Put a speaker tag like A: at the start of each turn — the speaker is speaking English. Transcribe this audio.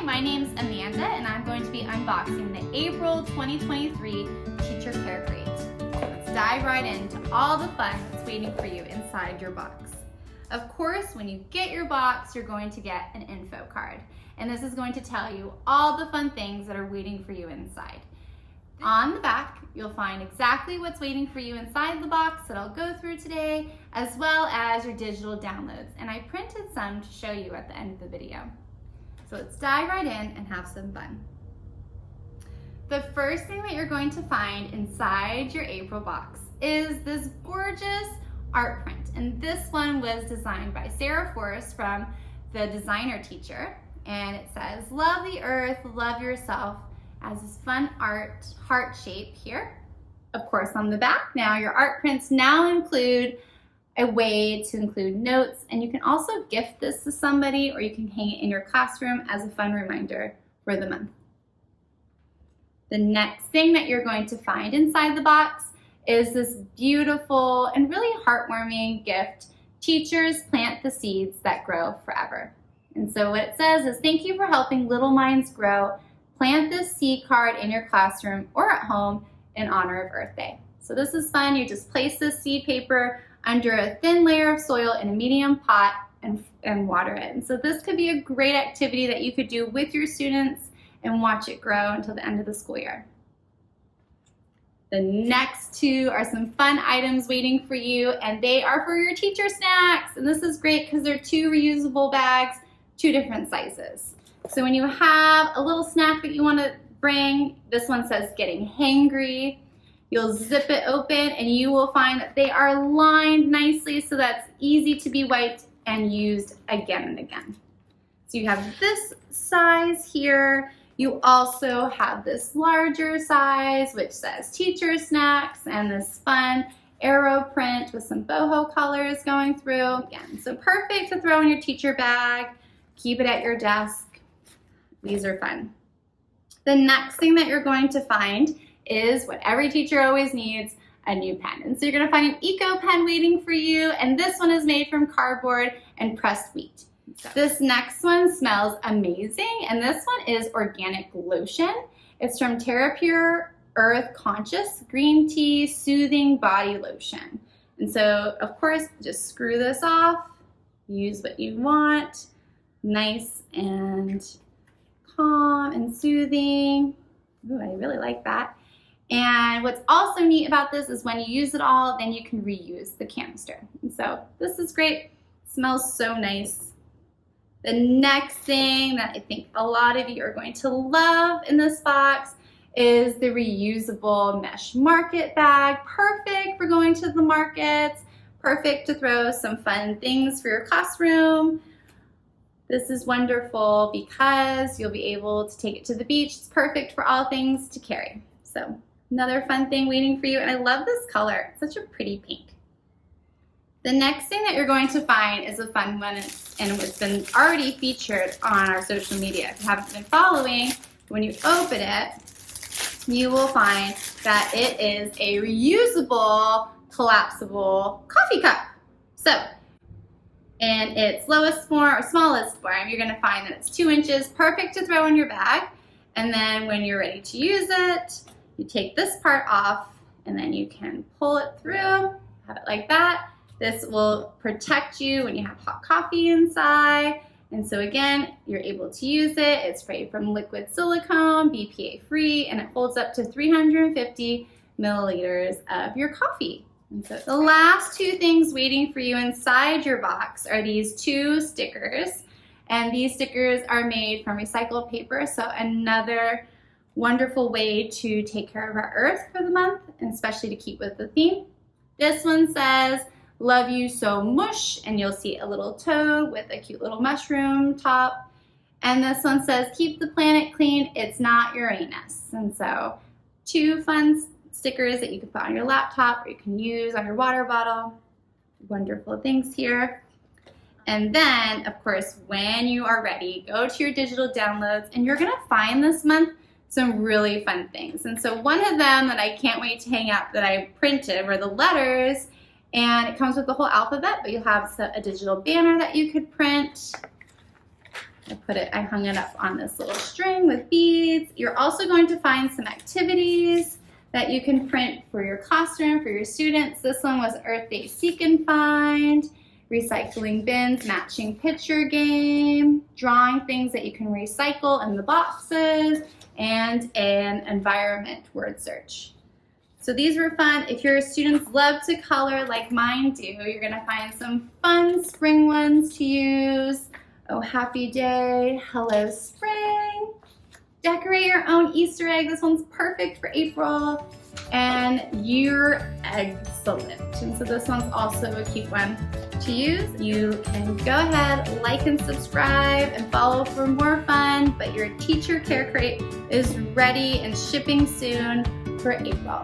A: my name's Amanda and I'm going to be unboxing the April 2023 Teacher Care Crate. Let's dive right into all the fun that's waiting for you inside your box. Of course, when you get your box, you're going to get an info card. And this is going to tell you all the fun things that are waiting for you inside. On the back, you'll find exactly what's waiting for you inside the box that I'll go through today, as well as your digital downloads. And I printed some to show you at the end of the video. So let's dive right in and have some fun. The first thing that you're going to find inside your April box is this gorgeous art print. And this one was designed by Sarah Forrest from The Designer Teacher. And it says, "Love the earth, love yourself," as this fun art heart shape here. Of course, on the back now, your art prints now include a way to include notes, and you can also gift this to somebody or you can hang it in your classroom as a fun reminder for the month. The next thing that you're going to find inside the box is this beautiful and really heartwarming gift, "Teachers Plant the Seeds That Grow Forever." And so what it says is, "Thank you for helping little minds grow. Plant this seed card in your classroom or at home in honor of Earth Day." So this is fun. You just place this seed paper under a thin layer of soil in a medium pot and water it. And so this could be a great activity that you could do with your students and watch it grow until the end of the school year. The next two are some fun items waiting for you, and they are for your teacher snacks. And this is great because they're two reusable bags, two different sizes. So when you have a little snack that you want to bring, this one says "Getting Hangry." You'll zip it open and you will find that they are lined nicely so that's easy to be wiped and used again and again. So you have this size here. You also have this larger size which says "Teacher Snacks" and this fun arrow print with some boho colors going through. Again, so perfect to throw in your teacher bag. Keep it at your desk. These are fun. The next thing that you're going to find is what every teacher always needs, a new pen. And so you're gonna find an eco pen waiting for you, and this one is made from cardboard and pressed wheat. So this next one smells amazing, and this one is organic lotion. It's from TerraPure Earth Conscious Green Tea Soothing Body Lotion. And so, of course, just screw this off, use what you want. Nice and calm and soothing. Ooh, I really like that. And what's also neat about this is when you use it all, then you can reuse the canister. And so this is great. Smells so nice. The next thing that I think a lot of you are going to love in this box is the reusable mesh market bag. Perfect for going to the markets. Perfect to throw some fun things for your classroom. This is wonderful because you'll be able to take it to the beach. It's perfect for all things to carry. So another fun thing waiting for you, and I love this color. It's such a pretty pink. The next thing that you're going to find is a fun one, and it's been already featured on our social media. If you haven't been following, when you open it, you will find that it is a reusable, collapsible coffee cup. So, in its lowest form or smallest form, you're gonna find that it's 2 inches, perfect to throw in your bag. And then when you're ready to use it, you take this part off and then you can pull it through, have it like that. This will protect you when you have hot coffee inside. And so again, you're able to use it. It's made from liquid silicone, BPA free, and it holds up to 350 milliliters of your coffee. And so the last two things waiting for you inside your box are these two stickers. And these stickers are made from recycled paper, so another wonderful way to take care of our earth for the month, and especially to keep with the theme. This one says, "Love you so mush," and you'll see a little toad with a cute little mushroom top. And this one says, "Keep the planet clean, it's not Uranus." And so two fun stickers that you can put on your laptop or you can use on your water bottle. Wonderful things here. And then, of course, when you are ready, go to your digital downloads, and you're gonna find this month some really fun things. And so one of them that I can't wait to hang out that I printed were the letters, and it comes with the whole alphabet, but you'll have a digital banner that you could print. I hung it up on this little string with beads. You're also going to find some activities that you can print for your classroom, for your students. This one was Earth Day Seek and Find, recycling bins, matching picture game, drawing things that you can recycle in the boxes, and an environment word search. So these were fun. If your students love to color like mine do, you're gonna find some fun spring ones to use. Oh, happy day, hello spring. Decorate your own Easter egg. This one's perfect for April. And you're excellent. And so this one's also a cute one to use. You can go ahead, like and subscribe and follow for more fun, but your teacher care crate is ready and shipping soon for April.